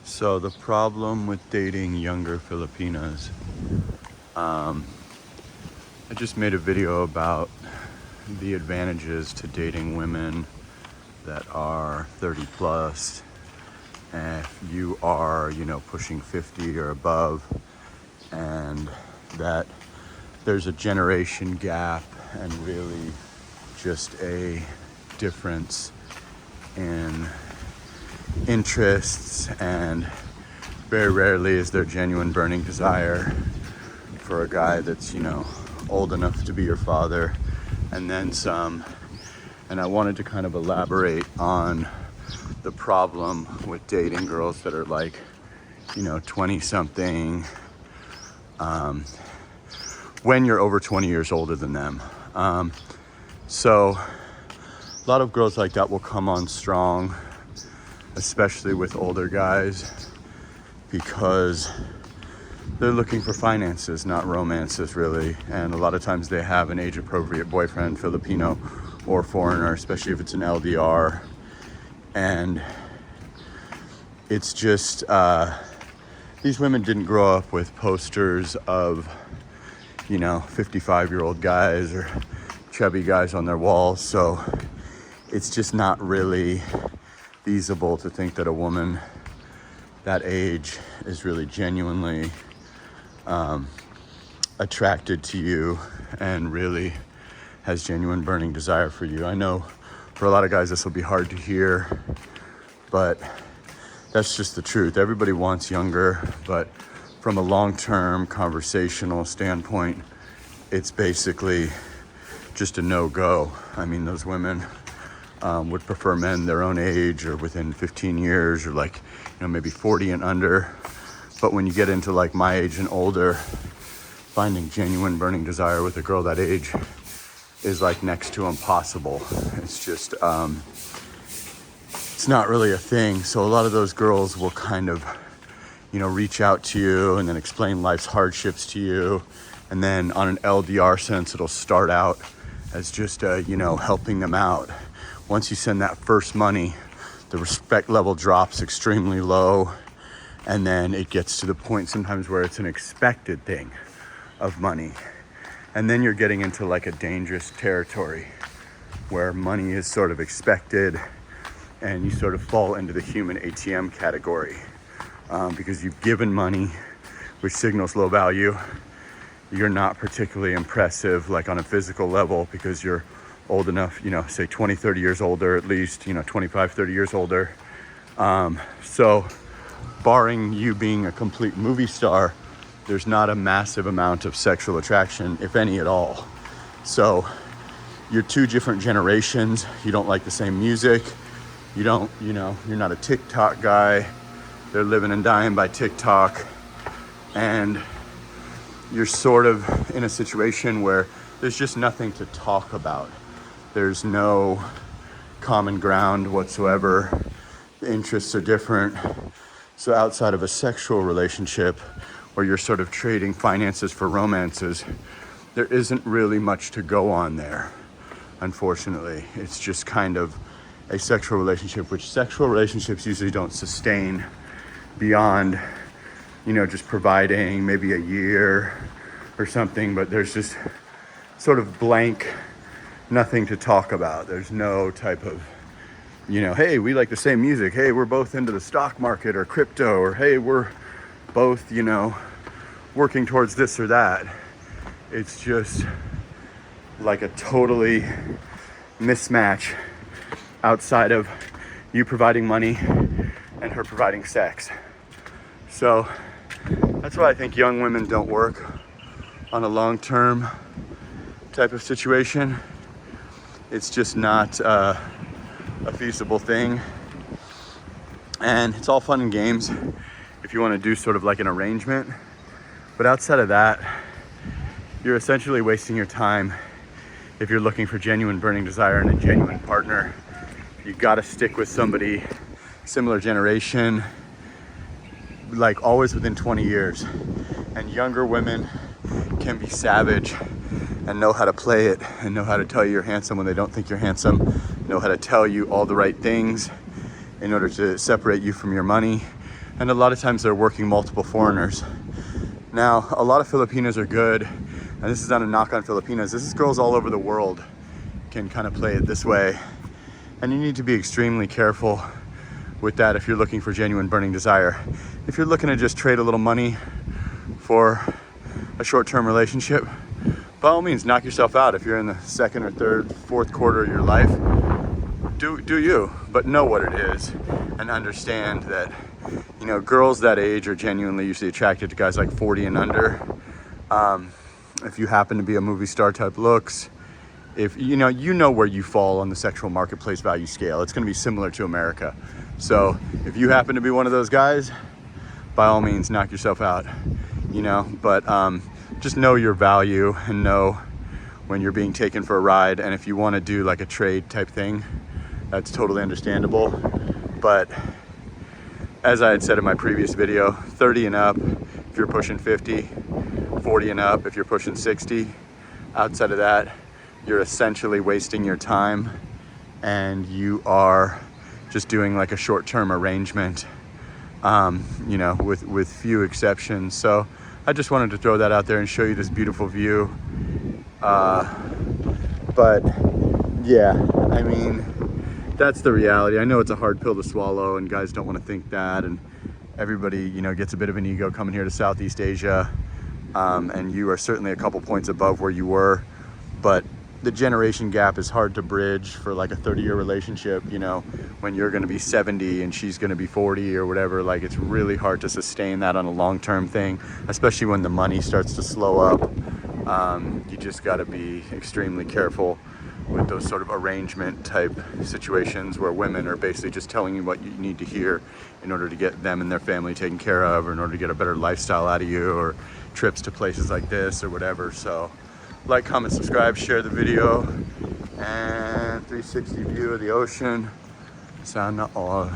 So the problem with dating younger Filipinas, I just made a video about the advantages to dating women that are 30 plus. And if you are, pushing 50 or above, and that there's a generation gap and really just a difference in interests, and very rarely is there genuine burning desire for a guy that's old enough to be your father and then some. And I wanted to kind of elaborate on the problem with dating girls that are like 20 something when you're over 20 years older than them. So a lot of girls like that will come on strong, especially with older guys, because they're looking for finances, not romances really. And a lot of times they have an age appropriate boyfriend, Filipino or foreigner, especially if it's an LDR. And it's just, these women didn't grow up with posters of, 55-year-old guys or chubby guys on their walls. So it's just not really feasible to think that a woman that age is really genuinely attracted to you and really has genuine burning desire for you. I know for a lot of guys this will be hard to hear, but that's just the truth. Everybody wants younger, but from a long-term conversational standpoint, it's basically just a no-go. I mean, those women would prefer men their own age or within 15 years or maybe 40 and under. But when you get into like my age and older, finding genuine burning desire with a girl that age is like next to impossible. It's just, it's not really a thing. So a lot of those girls will kind of, reach out to you and then explain life's hardships to you. And then on an LDR sense, it'll start out as just, helping them out. Once you send that first money, the respect level drops extremely low. And then it gets to the point sometimes where it's an expected thing of money. And then you're getting into like a dangerous territory where money is sort of expected and you sort of fall into the human ATM category because you've given money, which signals low value. You're not particularly impressive like on a physical level because you're old enough, say 20, 30 years older, at least, 25, 30 years older. So barring you being a complete movie star, there's not a massive amount of sexual attraction, if any at all. So you're two different generations. You don't like the same music. You don't, you're not a TikTok guy. They're living and dying by TikTok. And you're sort of in a situation where there's just nothing to talk about. There's no common ground whatsoever. The interests are different. So outside of a sexual relationship where you're sort of trading finances for romances, there isn't really much to go on there, unfortunately. It's just kind of a sexual relationship, which sexual relationships usually don't sustain beyond, just providing maybe a year or something, but there's just sort of blank, nothing to talk about. There's no type of, hey, we like the same music. Hey, we're both into the stock market or crypto, or hey, we're both, working towards this or that. It's just like a totally mismatch outside of you providing money and her providing sex. So that's why I think young women don't work on a long-term type of situation. It's just not a feasible thing. And it's all fun and games if you want to do sort of like an arrangement. But outside of that, you're essentially wasting your time if you're looking for genuine burning desire and a genuine partner. You gotta stick with somebody similar generation, like always within 20 years. And younger women can be savage and know how to play it and know how to tell you you're handsome when they don't think you're handsome, know how to tell you all the right things in order to separate you from your money, And a lot of times they're working multiple foreigners. Now, a lot of Filipinos are good, and this is not a knock on Filipinos. This is girls all over the world can kind of play it this way. And you need to be extremely careful with that if you're looking for genuine burning desire. If you're looking to just trade a little money for a short-term relationship, by all means, knock yourself out. If you're in the second or third, fourth quarter of your life, do you, but know what it is and understand that, you know, girls that age are genuinely usually attracted to guys like 40 and under. If you happen to be a movie star type looks, if you know where you fall on the sexual marketplace value scale, it's going to be similar to America. So if you happen to be one of those guys, by all means, knock yourself out, you know, but just know your value and know when you're being taken for a ride. And if you want to do like a trade type thing, that's totally understandable. But as I had said in my previous video, 30 and up if you're pushing 50, 40 and up if you're pushing 60. Outside of that, you're essentially wasting your time and you are just doing like a short-term arrangement, you know, with few exceptions. So I just wanted to throw that out there and show you this beautiful view. But yeah, I mean, that's the reality. I know it's a hard pill to swallow and guys don't want to think that, and everybody, you know, gets a bit of an ego coming here to Southeast Asia, and you are certainly a couple points above where you were, but the generation gap is hard to bridge for like a 30-year relationship, you know, when you're going to be 70 and she's going to be 40 or whatever. Like, it's really hard to sustain that on a long-term thing, especially when the money starts to slow up. You just got to be extremely careful with those sort of arrangement type situations where women are basically just telling you what you need to hear in order to get them and their family taken care of, or in order to get a better lifestyle out of you, or trips to places like this or whatever. So like, comment, subscribe, share the video, and 360 view of the ocean. Sana all.